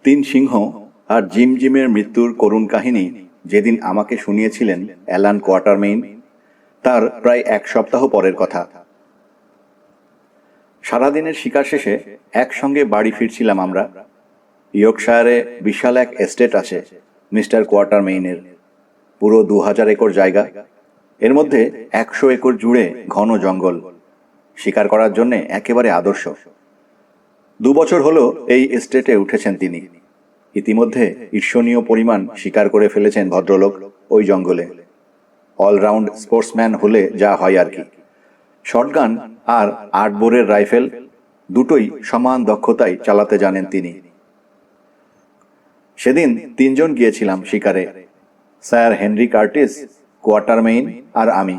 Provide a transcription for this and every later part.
তিন সিংহ আর জিম জিমের মৃত্যুর করুণ কাহিনী যেদিন আমাকে শুনিয়েছিলেন অ্যালান কোয়াটারমেইন, তার প্রায় এক সপ্তাহ পরের কথা। সারাদিনের শিকার শেষে একসঙ্গে বাড়ি ফিরছিলাম আমরা। ইয়র্কশায়ারে বিশাল এক এস্টেট আছে মিস্টার কোয়াটারমেইনের, পুরো 2000 একর জায়গা। এর মধ্যে 100 একর জুড়ে ঘন জঙ্গল, শিকার করার জন্য একেবারে আদর্শ। 2 বছর হলো এই এস্টেটে উঠেছেন তিনি। ইতিমধ্যে ঈর্ষণীয় পরিমাণ শিকার করে ফেলেছেন ভদ্রলোক ওই জঙ্গলে। অলরাউন্ড স্পোর্টসম্যান হলে যা হয় আর কি। শটগান আর 8 বোরের রাইফেল দুটোই সমান দক্ষতায় চালাতে জানেন তিনি। সেদিন 3 জন গিয়েছিলাম শিকারে, স্যার হেনরি কার্টিস, কোয়াটারমেইন আর আমি।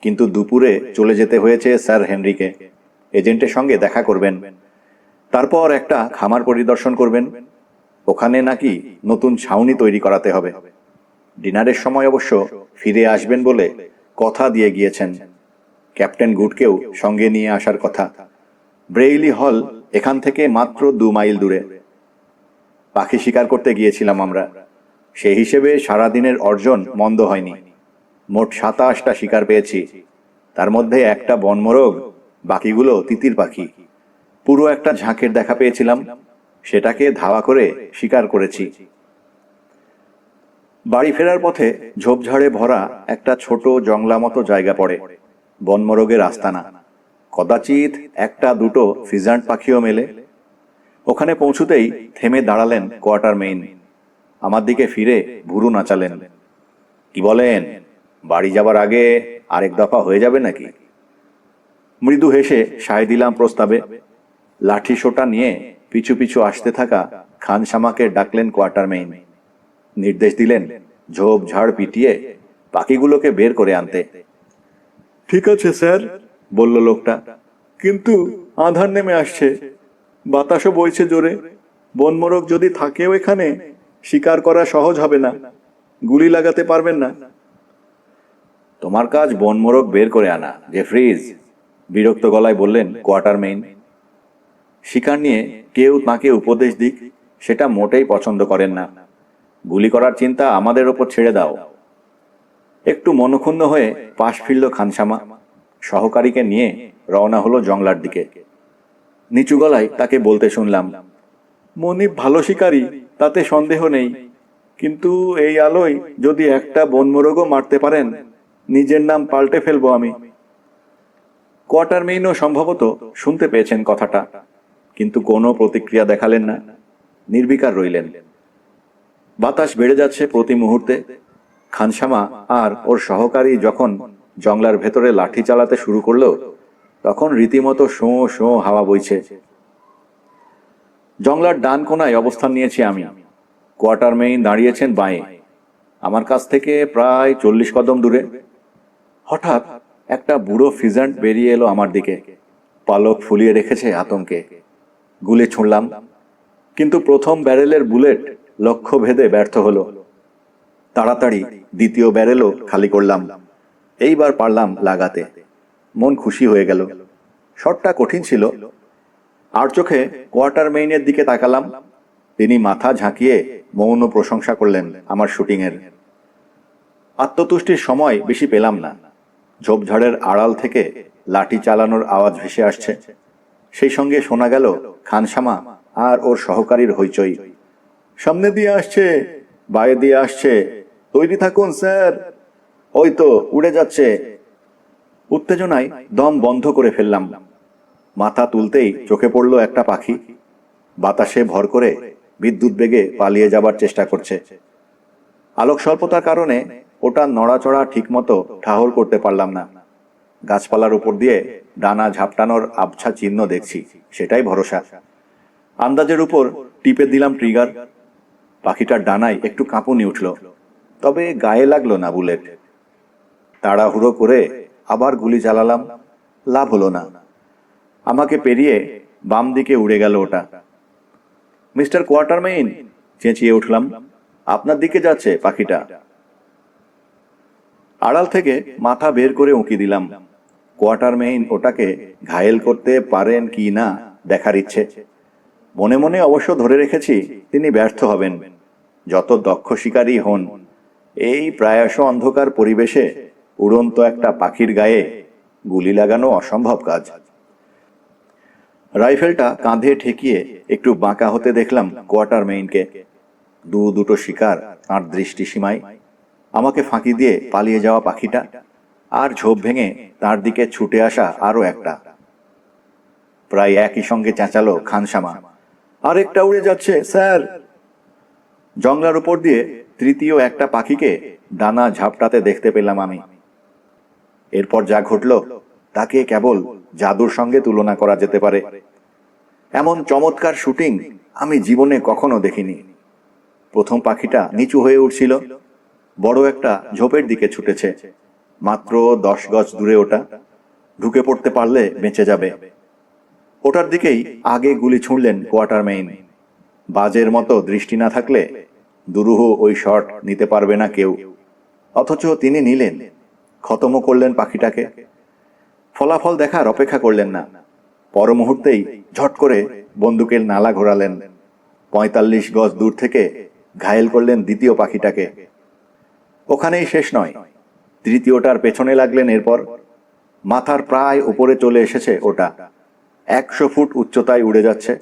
কিন্তু দুপুরে চলে যেতে হয়েছে স্যার হেনরিকে। এজেন্টের সঙ্গে দেখা করবেন, তারপর একটা খামার পরিদর্শন করবেন। ওখানে নাকি নতুন ছাউনি তৈরি করাতে হবে। ডিনারের সময় অবশ্য ফিরে আসবেন বলে কথা দিয়ে গিয়েছেন। ক্যাপ্টেন গুডকেও সঙ্গে নিয়ে আসার কথা। ব্রেইলি হল এখান থেকে মাত্র 2 মাইল দূরে। পাখি শিকার করতে গিয়েছিলাম আমরা। সেই হিসেবে সারাদিনের অর্জন মন্দ হয়নি। মোট 27টা শিকার পেয়েছি, তার মধ্যে একটা বনমোরগ, বাকিগুলো তিতির পাখি। পুরো একটা ঝাঁকের দেখা পেয়েছিলাম, সেটাকে ধাওয়া করে শিকার করেছি। বাড়ি ফেরার পথে ঝোপঝাড়ে ভরা একটা ছোট জংলা মতো জায়গা পড়ে, বনমোরগের আস্তানা। কদাচিৎ একটা দুটো ফিজান্ট পাখিও মেলে। ওখানে পৌঁছুতেই থেমে দাঁড়ালেন কোয়াটারমেইন। আমার দিকে ফিরে ভুরু নাচালেন। কি বলেন, বাড়ি যাবার আগে আরেক দফা হয়ে যাবে নাকি? মৃদু হেসে সায় দিলাম প্রস্তাবে। লাঠি সোটা নিয়ে পিছু পিছু আসতে থাকা খানসামাকে ডাকলেন কোয়াটারমেইন। নির্দেশ দিলেন ঝোপ ঝাড় পিটিয়ে পাখিগুলোকে বের করে আনতে। ঠিক আছে স্যার, বলল লোকটা, কিন্তু আঁধার নেমে আসছে, বাতাসও বইছে জোরে। বনমোরগ যদি থাকেও এখানে, শিকার করা সহজ হবে না। গুলি লাগাতে পারবেন না। তোমার কাজ বনমোরগ বের করে আনা, জেফ্রিজ, বিরক্ত গলায় বললেন কোয়াটারমেইন। শিকার নিয়ে কেউ তাকে উপদেশ দিক সেটা মোটেই পছন্দ করেন না। গুলি করার চিন্তা আমাদের ওপর ছেড়ে দাও। একটু মনক্ষুণ্ণ হয়ে পাশ ফিরল খানসামা। সহকারীকে নিয়ে রওনা হলো জংলার দিকে। নিচু গলায় তাকে বলতে শুনলাম, মনিব ভালো শিকারী, তাতে সন্দেহ নেই, কিন্তু এই আলোয় যদি একটা বনমোরগও মারতে পারেন, নিজের নাম পাল্টে ফেলবো আমি। কোয়াটারমেইনও সম্ভবত শুনতে পেয়েছেন কথাটা, কিন্তু কোনো প্রতিক্রিয়া দেখালেন না, নির্বিকার রইলেন। বাতাস বেড়ে যাচ্ছে প্রতি মুহূর্তে। খানসামা আর ওর সহকারী যখন জংলার ভেতরে লাঠি চালাতে শুরু করলো, তখন রীতিমতো শোঁ শোঁ হাওয়া বইছে। জংলার ডান কোনায় অবস্থান নিয়েছি আমি। কোয়াটারমেইন দাঁড়িয়েছেন বাঁয়ে, আমার কাছ থেকে প্রায় 40 কদম দূরে। হঠাৎ একটা বুড়ো ফিজান্ট বেরিয়ে এলো আমার দিকে, পালক ফুলিয়ে রেখেছে আতঙ্কে। গুলি ছুঁড়লাম, কিন্তু প্রথম ব্যারেলের বুলেট লক্ষ্য ভেদে ব্যর্থ হলো। তাড়াতাড়ি দ্বিতীয় ব্যারেলও খালি করলাম। এইবার পারলাম লাগাতে। মন খুশি হয়ে গেল। শটটা কঠিন ছিল। আর চোখে কোয়াটারমেইনের দিকে তাকালাম। তিনি মাথা ঝাঁকিয়ে মৌন প্রশংসা করলেন আমার শুটিংয়ের। আত্মতুষ্টির সময় বেশি পেলাম না। ঝোপঝাড়ের আড়াল থেকে লাঠি চালানোর আওয়াজ ভেসে আসছে। সেই সঙ্গে শোনা গেল খানসামা আর ওর সহকারীর হইচই। সামনে দিয়ে আসছে, বাইরে দিয়ে আসছে, তৈরি থাকুন স্যার। ওই তো উড়ে যাচ্ছে। উত্তেজনায় দম বন্ধ করে ফেললাম। মাথা তুলতেই চোখে পড়ল একটা পাখি, বাতাসে ভর করে বিদ্যুৎ বেগে পালিয়ে যাবার চেষ্টা করছে। আলোক স্বল্পতার কারণে ওটা নড়াচড়া ঠিকমতো ঠাহর করতে পারলাম না। গাছপালার উপর দিয়ে ডানা ঝাপটানোর আবছা চিহ্ন দেখছি, সেটাই ভরসা। আন্দাজের উপর টিপে দিলাম ট্রিগার। পাখিটার ডানায় একটু কাঁপুনি উঠল, তবে গায়ে লাগলো না বুলেট। তাড়াহুড়ো করে আবার গুলি চালালাম, লাভ হলো না। আমাকে পেরিয়ে বাম দিকে উড়ে গেল ওটা। মিস্টার কোয়াটারমেইন, চেঁচিয়ে উঠলাম, আপনার দিকে যাচ্ছে পাখিটা। আড়াল থেকে মাথা বের করে উঁকি দিলাম। কোয়াটারমেইন ওটাকে ঘায়েল করতে পারেন কি না দেখার ইচ্ছে। মনে মনে অবশ্য ধরে রেখেছি তিনি ব্যর্থ হবেন, যত দক্ষ শিকারী হন। এই প্রায়শ অন্ধকার পরিবেশে উড়ন্ত একটা পাখির গায়ে গুলি লাগানো অসম্ভব কাজ। রাইফেলটা কাঁধে ঠেকিয়ে একটু বাঁকা হতে দেখলাম কোয়ার্টার মেইনকে। দুটো শিকার তাঁর দৃষ্টিসীমায়, আমাকে ফাঁকি দিয়ে পালিয়ে যাওয়া পাখিটা, আর ঝোপ ভেঙে তার দিকে ছুটে আসা আরো একটা। প্রায় একই সঙ্গে চেঁচালো খানসামা, আরেকটা উড়ে যাচ্ছে স্যার। জংলার উপর দিয়ে তৃতীয় একটা পাখিকে ডানা ঝাপটাতে দেখতে পেলাম আমি। এরপর যা ঘটল তাকে কেবল জাদুর সঙ্গে তুলনা করা যেতে পারে। এমন চমৎকার শুটিং আমি জীবনে কখনো দেখিনি। প্রথম পাখিটা নিচু হয়ে উঠছিল, বড় একটা ঝোপের দিকে ছুটেছে। মাত্র 10 গজ দূরে ওটা, ঢুকে পড়তে পারলে বেঁচে যাবে। ওটার দিকেই আগে গুলি ছুঁড়লেন কোয়ার্টার মেইন। বাজের মতো দৃষ্টি না থাকলে দুরূহ ওই শট নিতে পারবে না কেউ, অথচ তিনি নিলেন, খতমও করলেন পাখিটাকে। ফলাফল দেখার অপেক্ষা করলেন না, পর মুহূর্তেই ঝট করে বন্দুকের নালা ঘোরালেন। 45 গজ দূর থেকে ঘায়েল করলেন দ্বিতীয় পাখিটাকে। ওখানেই শেষ নয়, তৃতীয়টার পেছনে লাগলেন। এরপর মাথার প্রায় উপরে চলে এসেছে ওটা, 100 ফুট উচ্চতায় উড়ে যাচ্ছে।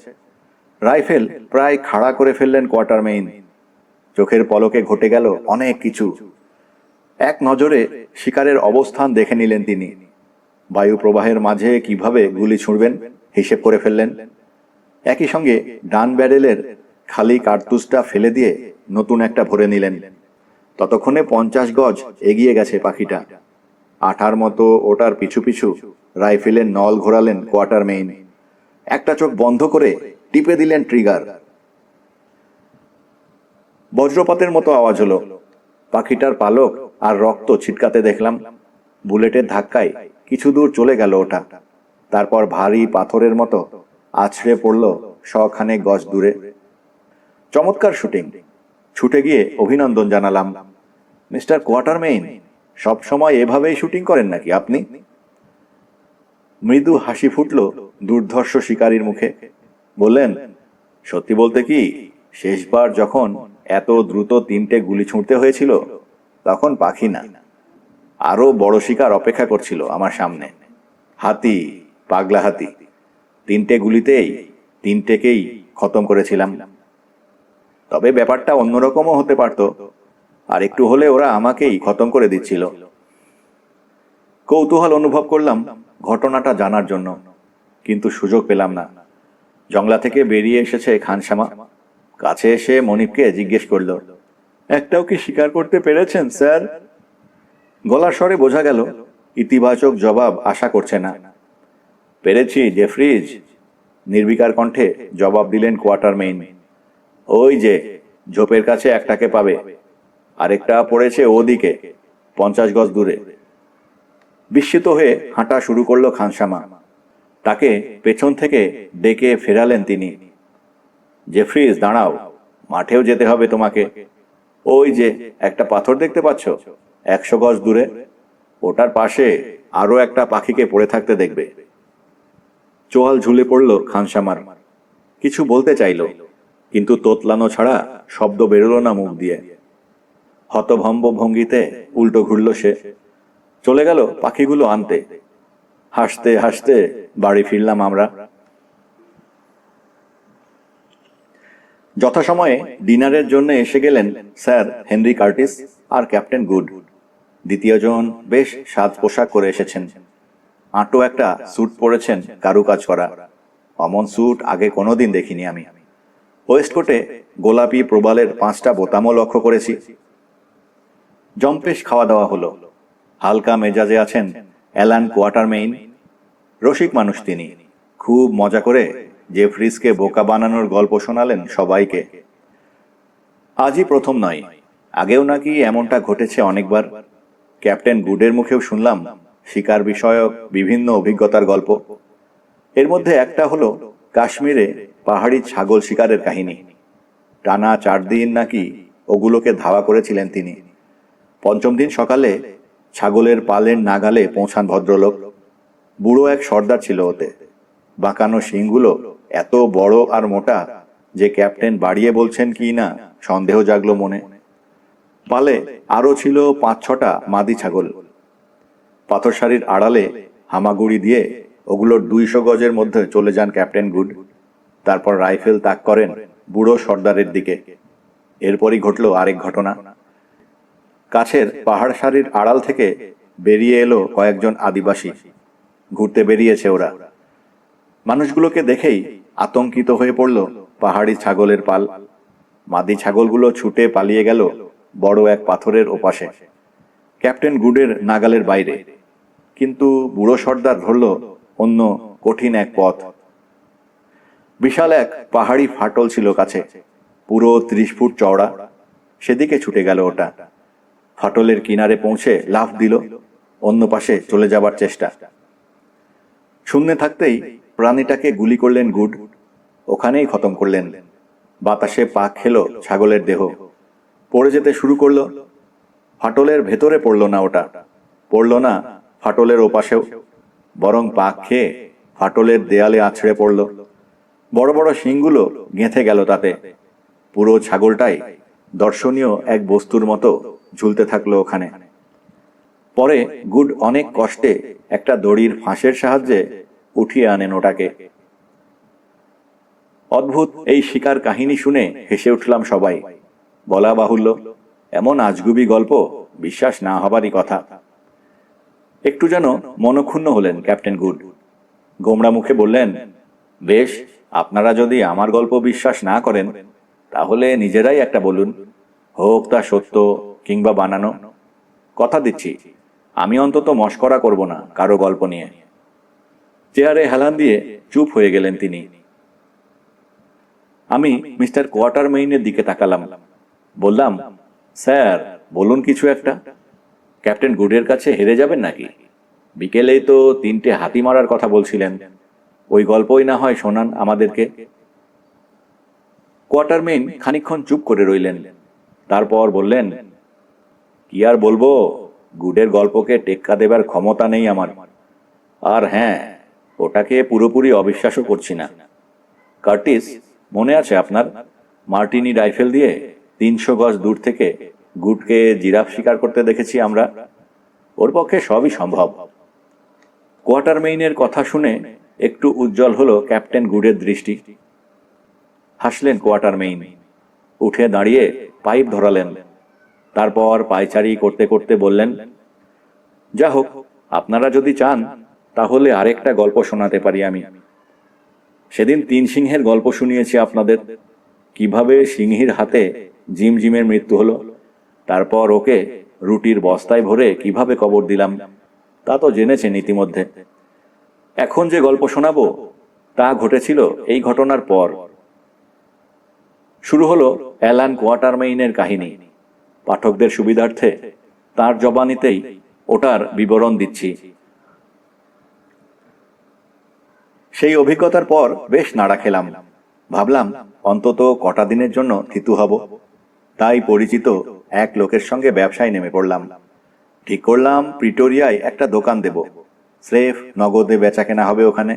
রাইফেল প্রায় খাড়া করে ফেললেন কোয়ার্টার মেইন। চোখের পলকে ঘটে গেল অনেক কিছু। এক নজরে শিকারের অবস্থান দেখে নিলেন তিনি। বায়ু প্রবাহের মাঝে কিভাবে গুলি ছুঁড়বেন হিসেব করে ফেললেন। একই সঙ্গে ডান ব্যারেলের খালি কার্তুজটা ফেলে দিয়ে নতুন একটা ভরে নিলেন। ততক্ষণে 50 গজ এগিয়ে গেছে পাখিটা। আঠার মতো ওটার পিছু পিছু রাইফেলের নল ঘোরালেন কোয়ার্টার মেইন। একটা চোখ বন্ধ করে টিপে দিলেন ট্রিগার। বজ্রপাতের মতো আওয়াজ হলো। পাখিটার পালক আর রক্ত ছিটকাতে দেখলাম। বুলেটের ধাক্কায় কিছু দূর চলে গেল ওটা, তারপর ভারী পাথরের মতো আছড়ে পড়ল 100 গজ দূরে। চমৎকার শুটিং। ছুটে গিয়ে অভিনন্দন জানালাম। মিস্টার কোয়ার্টার মেইন, সব সময় এভাবেই শুটিং করেন নাকি আপনি? মৃদু হাসি ফুটল দুর্ধর্ষ শিকারীর মুখে। বললেন, সত্যি বলতে কি, শেষবার যখন এত দ্রুত 3টে গুলি ছুঁড়তে হয়েছিল, তখন পাখি না, আরো বড় শিকার অপেক্ষা করছিল আমার সামনে। হাতি, পাগলা হাতি। 3টে গুলিতেই 3টেকেই খতম করেছিলাম। তবে ব্যাপারটা অন্যরকমও হতে পারত, আর একটু হলে ওরা আমাকেই খতম করে দিচ্ছিল। কৌতূহল অনুভব করলাম ঘটনাটা জানার জন্য, কিন্তু সুযোগ পেলাম না। জংলা থেকে বেরিয়ে এসেছে খানসামা। কাছে এসে মনিবকে জিজ্ঞেস করল, একটাও কি শিকার করতে পেরেছেন স্যার? গলার স্বরে বোঝা গেল ইতিবাচক জবাব আশা করছে না। পেরেছি জেফ্রিজ, নির্বিকার কণ্ঠে জবাব দিলেন কোয়ার্টার মেইন। ওই যে ঝোপের কাছে একটাকে পাবে, আরেকটা পড়েছে ওদিকে 50 গজ দূরে। বিস্মিত হয়ে হাঁটা শুরু করলো খানসামা। তাকে পেছন থেকে ডেকে ফেরালেন তিনি। জেফ্রিজ, দাঁড়াও, মাঠেও যেতে হবে তোমাকে। ওই যে একটা পাথর দেখতে পাচ্ছ 100 গজ দূরে, ওটার পাশে আরো একটা পাখিকে পড়ে থাকতে দেখবে। চোয়াল ঝুলে পড়ল খানসামার। কিছু বলতে চাইল, কিন্তু তোতলানো ছাড়া শব্দ বেরোল না মুখ দিয়ে। হতভম্ব ভঙ্গিতে উল্টো ঘুরল সে। চলে গেল পাখিগুলো আনতে। হাসতে হাসতে বাড়ি ফিরলাম আমরা। যথাসময়ে ডিনারের জন্য এসে গেলেন স্যার হেনরি কার্টিস আর ক্যাপ্টেন গুড। দ্বিতীয়জন বেশ সাজ পোশাক করে এসেছেন। আঁটো একটা স্যুট পরেছেন কারুকাজ করা। অমন স্যুট আগে কোনোদিন দেখিনি আমি। ওয়েস্টকোটে গোলাপি প্রবালের 5টা বোতামও লক্ষ্য করেছি। জম্পেশ খাওয়া দাওয়া হলো। হালকা মেজাজে আছেন অ্যালান কোয়ার্টার মেইন। রসিক মানুষ তিনি। খুব মজা করে জেফ্রিজকে বোকা বানানোর গল্প শোনালেন সবাইকে। আজই প্রথম নয়, আগেও নাকি এমনটা ঘটেছে অনেকবার। ক্যাপ্টেন গুডের মুখেও শুনলাম শিকার বিষয়ক বিভিন্ন অভিজ্ঞতার গল্প। এর মধ্যে একটা হলো কাশ্মীরে পাহাড়ি ছাগল শিকারের কাহিনী। টানা 4 দিন নাকি ওগুলোকে ধাওয়া করেছিলেন তিনি। 5ম দিন সকালে ছাগলের পালের নাগালে পৌঁছান ভদ্রলোক। বুড়ো এক সর্দার ছিল ওতে। বাঁকানো শিংগুলো এত বড় আর মোটা যে ক্যাপ্টেন বাড়িয়ে বলছেন কি না সন্দেহ জাগলো মনে। পালে আরো ছিল 5-6টা মাদি ছাগল। পাথরসারির আড়ালে হামাগুড়ি দিয়ে ওগুলোর 200 গজের মধ্যে চলে যান ক্যাপ্টেন গুড। তারপর রাইফেল তাক করেন বুড়ো সর্দারের দিকে। এরপরই ঘটল আরেক ঘটনা। কাছের পাহাড় সারির আড়াল থেকে বেরিয়ে এলো কয়েকজন আদিবাসী। ঘুরতে বেরিয়েছে ওরা। মানুষগুলোকে দেখেই আতঙ্কিত হয়ে পড়ল পাহাড়ি ছাগলের পাল। মাদি ছাগলগুলো ছুটে পালিয়ে গেল বড় এক পাথরের ওপাশে, ক্যাপ্টেন গুডের নাগালের বাইরে। কিন্তু বুড়ো সর্দার ধরল অন্য কঠিন এক পথ। বিশাল এক পাহাড়ি ফাটল ছিল কাছে, পুরো 30 ফুট চওড়া। সেদিকে ছুটে গেল ওটা। ফাটলের কিনারে পৌঁছে লাফ দিল, অন্য পাশে চলে যাবার চেষ্টা। শূন্যে থাকতেই প্রাণীটাকে গুলি করলেন গুড, ওখানেই খতম করলেন। বাতাসে পাক খেলো ছাগলের দেহ, পড়ে যেতে শুরু করলো। ফাটলের ভেতরে পড়ল না ওটা, পড়ল না ফাটলের ওপাশেও, বরং পাক খেয়ে ফাটলের দেয়ালে আছড়ে পড়ল। বড় বড় শিংগুলো গেঁথে গেল তাতে। পুরো ছাগলটাই দর্শনীয় এক বস্তুর মতো ঝুলতে থাকলো ওখানে। পরে গুড অনেক কষ্টে একটা দড়ির ফাঁসের সাহায্যে উঠিয়ে আনেন ওটাকে। অদ্ভুত এই শিকার কাহিনী শুনে হেসে উঠলাম সবাই। বলা বাহুল্য, এমন আজগুবি গল্প বিশ্বাস না হবারই কথা। একটু যেন মনক্ষুণ্ণ হলেন ক্যাপ্টেন গুড। গোমড়া মুখে বললেন, বেশ, আপনারা যদি আমার গল্প বিশ্বাস না করেন তাহলে নিজেরাই একটা বলুন, হোক তা সত্য কিংবা বানানো। কথা দিচ্ছি আমি অন্তত মশকরা করব না কারো গল্প নিয়ে। চেয়ারে হেলান দিয়ে চুপ হয়ে গেলেন তিনি। আমি মিস্টার কোয়াটারমেইনের দিকে তাকালাম। বললাম, স্যার বলুন কিছু একটা। ক্যাপ্টেন গুডের কাছে হেরে যাবেন নাকি? বিকেলেই তো 3টে হাতি মারার কথা বলছিলেন, ওই গল্পই না হয় শোনান আমাদেরকে। কোয়াটারমেইন খানিকক্ষণ চুপ করে রইলেন, তারপর বললেন, কি আর বলবো, গুডের গল্পকে টেক্কা দেবার ক্ষমতা নেই আমার। আর হ্যাঁ, ওটাকে পুরোপুরি অবিশ্বাসও করছি না। কার্টিস, মনে আছে আপনার, মার্টিনি রাইফেল দিয়ে 300 গজ দূর থেকে গুডকে জিরাফ শিকার করতে দেখেছি আমরা। ওর পক্ষে সবই সম্ভব। কোয়াটারমেইনের কথা শুনে একটু উজ্জ্বল হলো ক্যাপ্টেন গুডের দৃষ্টি। হাসলেন কোয়াটারমেইন, উঠে দাঁড়িয়ে পাইপ ধরালেন। তারপর পায়চারি করতে করতে বললেন, যা হোক, আপনারা যদি চান তাহলে আরেকটা গল্প শোনাতে পারি আমি। সেদিন 3 সিংহের গল্প শুনিয়েছি আপনাদের, কিভাবে সিংহীর হাতে জিমের মৃত্যু হলো, তারপর ওকে রুটির বস্তায় ভরে কিভাবে কবর দিলাম তা তো জেনেছেন ইতিমধ্যে। এখন যে গল্প শোনাবো তা ঘটেছিল এই ঘটনার পর। শুরু হলো অ্যালান কোয়াটারমেইনের কাহিনী। পাঠকদের সুবিধার্থে তার জবানিতেই ওটার বিবরণ দিচ্ছি। সেই অভিজ্ঞতার পর বেশ নাড়া খেলাম। ভাবলাম অন্তত কটা দিনের জন্য থিতু হব। তাই পরিচিত এক লোকের সঙ্গে ব্যবসায় নেমে পড়লাম। ঠিক করলাম প্রিটোরিয়ায় একটা দোকান দেব, স্রেফ নগদে বেচা কেনা হবে ওখানে,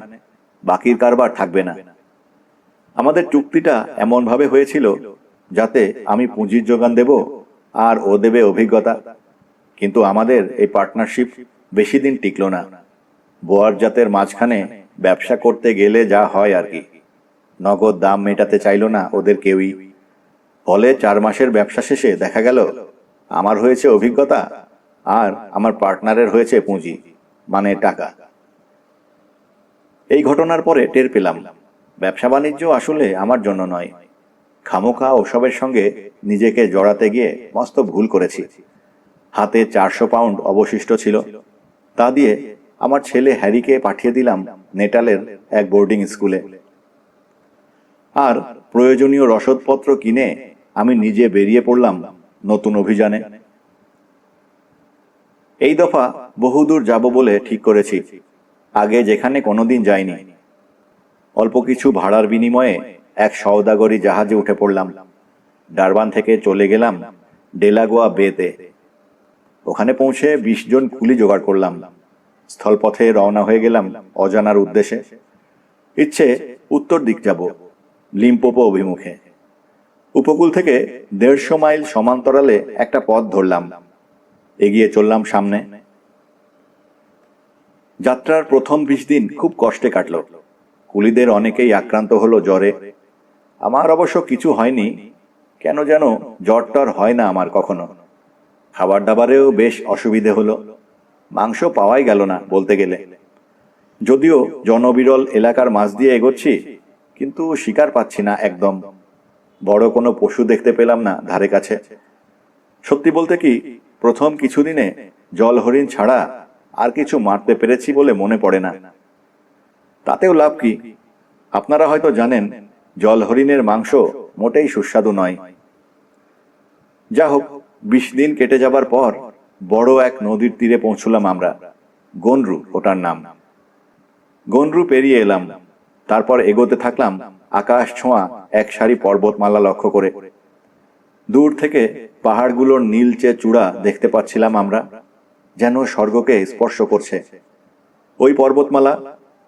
বাকির কারবার থাকবে না। আমাদের চুক্তিটা এমনভাবে হয়েছিল যাতে আমি পুঁজির যোগান দেব আর ও দেবে অভিজ্ঞতা। কিন্তু আমাদের এই পার্টনারশিপ বেশি দিন টিকল না। বোয়ার জাতের মাঝখানে ব্যবসা করতে গেলে যা হয় আর কি, নগদ দাম মেটাতে চাইল না ওদের কেউই। ফলে 4 মাসের ব্যবসা শেষে দেখা গেল আমার হয়েছে অভিজ্ঞতা আর আমার পার্টনারের হয়েছে পুঁজি, মানে টাকা। এই ঘটনার পরে টের পেলাম ব্যবসা বাণিজ্য আসলে আমার জন্য নয়। খামোখা ওসবের সঙ্গে নিজেকে জড়াতে গিয়ে মস্ত ভুল করেছি। হাতে 400 পাউন্ড অবশিষ্ট ছিল, তা দিয়ে আমার ছেলে হ্যারিকে পাঠিয়ে দিলাম নেটালের এক বোর্ডিং স্কুলে। আর প্রয়োজনীয় রসদপত্র কিনে আমি নিজে বেরিয়ে পড়লাম নতুন অভিযানে। এই দফা বহুদূর যাব বলে ঠিক করেছি, আগে যেখানে কোনোদিন যাইনি। অল্প কিছু ভাড়ার বিনিময়ে এক সওদাগরি জাহাজে উঠে পড়লাম। ডারবান থেকে চলে গেলাম ডেলাগোয়া বেতে। ওখানে পৌঁছে 20 জন কুলি জোগাড় করলাম। স্থলপথে রওনা হয়ে গেলাম অজানার উদ্দেশ্যে। ইচ্ছে উত্তর দিক যাব, লিম্পোপো অভিমুখে। উপকূল থেকে 150 মাইল সমান্তরালে একটা পথ ধরলাম, এগিয়ে চললাম সামনে। যাত্রার প্রথম 20 দিন খুব কষ্টে কাটল। কুলিদের অনেকেই আক্রান্ত হলো জ্বরে। আমার অবশ্য কিছু হয়নি, কেন যেন জ্বর-টর হয় না আমার কখনো। খাবার দাবারেও বেশ অসুবিধে হলো, মাংস পাওয়াই গেল না বলতে গেলে। যদিও জনবিরল এলাকার মাঝ দিয়ে এগোচ্ছি, কিন্তু শিকার পাচ্ছি না একদম। বড় কোনো পশু দেখতে পেলাম না ধারে কাছে। সত্যি বলতে কি, প্রথম কিছুদিনে জল হরিণ ছাড়া আর কিছু মারতে পেরেছি বলে মনে পড়ে না। তাতেও লাভ কি? আপনারা হয়তো জানেন, জল হরিণের মাংস মোটেই সুস্বাদু নয়। যা হোক, 20 দিন কেটে যাবার পর বড় এক নদীর তীরে পৌঁছলাম আমরা। গনরু ওটার নাম। গনরু পেরিয়ে এলাম, তারপর এগোতে থাকলাম আকাশ ছোঁয়া এক সারি পর্বতমালা লক্ষ্য করে। দূর থেকে পাহাড়গুলোর নীলচে চূড়া দেখতে পাচ্ছিলাম আমরা, যেন স্বর্গকে স্পর্শ করছে। ওই পর্বতমালা,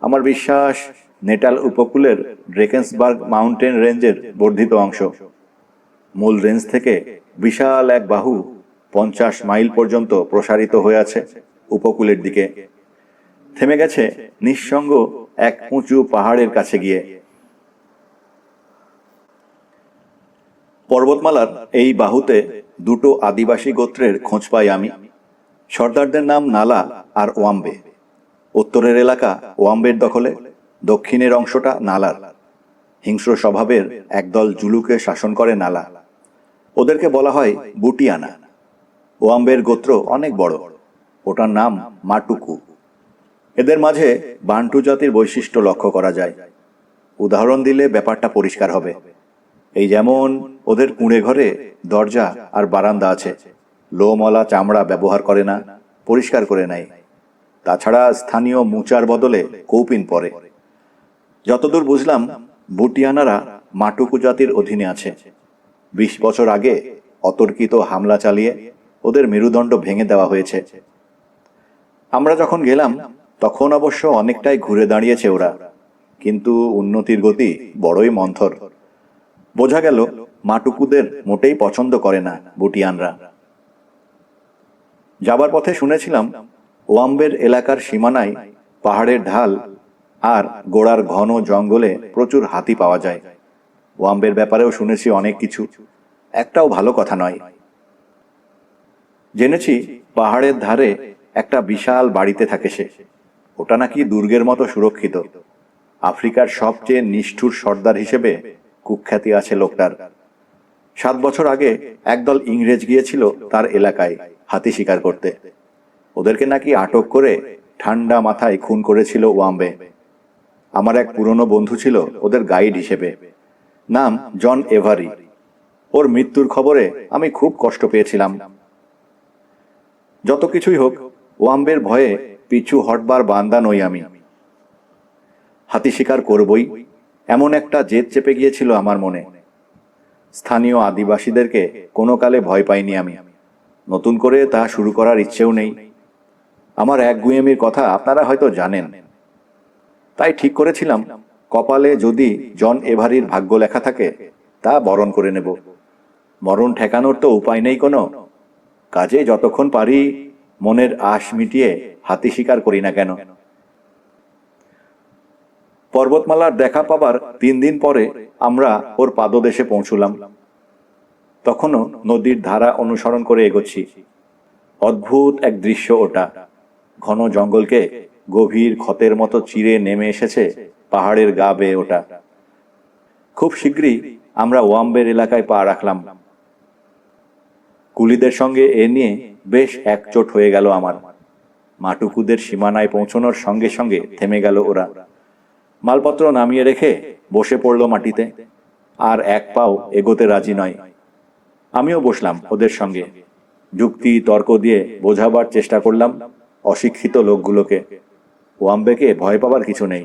আমার বিশ্বাস, নেটাল উপকূলের ড্রেকেন্সবার্গ মাউন্টেন রেঞ্জের বর্ধিত অংশ। মূল রেঞ্জ থেকে বিশাল এক বাহু 50 মাইল পর্যন্ত প্রসারিত হয়ে আছে উপকূলের দিকে। থেমে গেছে নিঃসঙ্গ এক উঁচু পাহাড়ের কাছে গিয়ে। পর্বতমালার এই বাহুতে দুটো আদিবাসী গোত্রের খোঁজ পাই আমি। সর্দারদের নাম নালা আর ওয়াম্বে। উত্তরের এলাকা ওয়াম্বের দখলে, দক্ষিণের অংশটা নালার। হিংস্র স্বভাবের একদল জুলুকে শাসন করে নালা। ওদেরকে বলা হয় বুটিয়ানা। ওয়াম্বের গোত্র অনেক বড়, ওটার নাম মাটুকু। এদের মাঝে বান্টু জাতির বৈশিষ্ট্য লক্ষ্য করা যায়। উদাহরণ দিলে ব্যাপারটা পরিষ্কার হবে। এই যেমন ওদের কুঁড়ে ঘরে দরজা আর বারান্দা আছে, লোমওয়ালা চামড়া ব্যবহার করে না, পরিষ্কার করে নেয়। তাছাড়া স্থানীয় মুচার বদলে কৌপিন পরে। যতদূর বুঝলাম, বুটিয়ানারা মাটুকু জাতির অধীনে আছে। 20 বছর আগে অতর্কিত হামলা চালিয়ে ওদের মেরুদণ্ড ভেঙে দেওয়া হয়েছে। আমরা যখন গেলাম তখন অবশ্য অনেকটাই ঘুরে দাঁড়িয়েছে ওরা, কিন্তু উন্নতির গতি বড়ই মন্থর। বোঝা গেল মাটুকুদের মোটেই পছন্দ করে না বুটিয়ানরা। যাবার পথে শুনেছিলাম ওয়াম্বের এলাকার সীমানায় পাহাড়ের ঢাল আর গোড়ার ঘন জঙ্গলে প্রচুর হাতি পাওয়া যায়। ওয়াম্বের ব্যাপারেও শুনেছি অনেক কিছু, একটাও ভালো কথা নয়। জেনেছি পাহাড়ের ধারে একটা বিশাল বাড়িতে থাকে সে। ওটা নাকি দুর্গের মতো সুরক্ষিত। আফ্রিকার সবচেয়ে নিষ্ঠুর সর্দার হিসেবে কুখ্যাতি আছে লোকটার। 7 বছর আগে একদল ইংরেজ গিয়েছিল তার এলাকায় হাতি শিকার করতে। ওদেরকে নাকি আটক করে ঠান্ডা মাথায় খুন করেছিল ওয়াম্বে। আমার এক পুরনো বন্ধু ছিল ওদের গাইড হিসেবে, নাম জন এভারি। ওর মৃত্যুর খবরে আমি খুব কষ্ট পেয়েছিলাম। যত কিছুই হোক, ওয়াম্বের ভয়ে পিছু হটবার বান্দা নই আমি। হাতি শিকার করবই, এমন একটা জেদ চেপে গিয়েছিল আমার মনে। স্থানীয় আদিবাসীদেরকে কোনো কালে ভয় পাইনি আমি, নতুন করে তা শুরু করার ইচ্ছেও নেই। আমার একগুঁয়েমির কথা আপনারা হয়তো জানেন। তাই ঠিক করেছিলাম, কপালে যদি জন এভারির ভাগ্য লেখা থাকে তা বরণ করে নেব। মরণ ঠেকানোর তো উপায় নেই কোনো, কাজে যতক্ষণ পারি মনের আশ মিটিয়ে হাতি শিকার করি না কেন। পর্বতমালার দেখা পাবার 3 দিন পরে আমরা ওর পাদদেশে পৌঁছলাম। তখনও নদীর ধারা অনুসরণ করে এগোচ্ছি। অদ্ভুত এক দৃশ্য ওটা। ঘন জঙ্গলকে গভীর ক্ষতের মতো চিরে নেমে এসেছে পাহাড়ের গা বেয়ে ওটা। খুব শীঘ্রই আমরা ওয়াম্বের এলাকায় পা রাখলাম। কুলিদের সঙ্গে এ নিয়ে বেশ একচোট হয়ে গেল আমার। মাটুকুদের সীমানায় পৌঁছানোর সঙ্গে সঙ্গে থেমে গেল ওরা। মালপত্র নামিয়ে রেখে বসে পড়ল মাটিতে, আর এক পাও এগোতে রাজি নয়। আমিও বসলাম ওদের সঙ্গে। যুক্তি তর্ক দিয়ে বোঝাবার চেষ্টা করলাম অশিক্ষিত লোকগুলোকে। ওয়াম্বেকে ভয় পাবার কিছু নেই,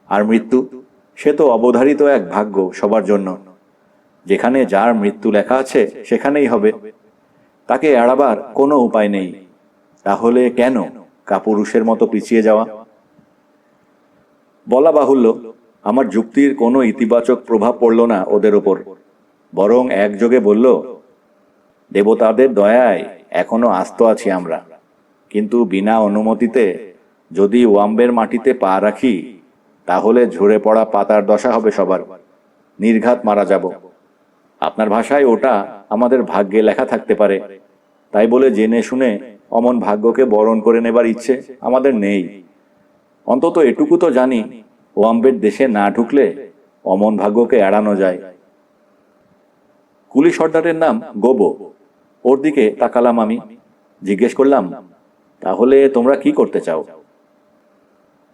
আর মৃত্যু সে তো অবধারিত এক ভাগ্য সবার জন্য। যেখানে যার মৃত্যু লেখা আছে সেখানেই হবে, তাকে এড়াবার কোনো উপায় নেই। তাহলে কেন কাপুরুষের মতো পিছিয়ে যাওয়া? বলা বাহুল্য, আমার যুক্তির কোনো ইতিবাচক প্রভাব পড়ল না ওদের ওপর, বরং একযোগে বলল, দেবতাদের দয়ায় এখনো আস্ত আছি আমরা, কিন্তু বিনা অনুমতিতে যদি ওয়াম্বের মাটিতে পা রাখি তাহলে ঝরে পড়া পাতার দশা হবে সবার, নির্ঘাত মারা যাব। আপনার ভাষায় ওটা আমাদের ভাগ্যে লেখা থাকতে পারে, তাই বলে জেনে শুনে অমন ভাগ্যকে বরণ করে নেবার ইচ্ছে আমাদের নেই। অন্তত এটুকু তো জানি, ওয়াম্বের দেশে না ঢুকলে অমন ভাগ্যকে এড়ানো যায়। কুলি সর্দারের নাম গোবো। ওর দিকে তাকালাম আমি, জিজ্ঞেস করলাম, তাহলে তোমরা কি করতে চাও?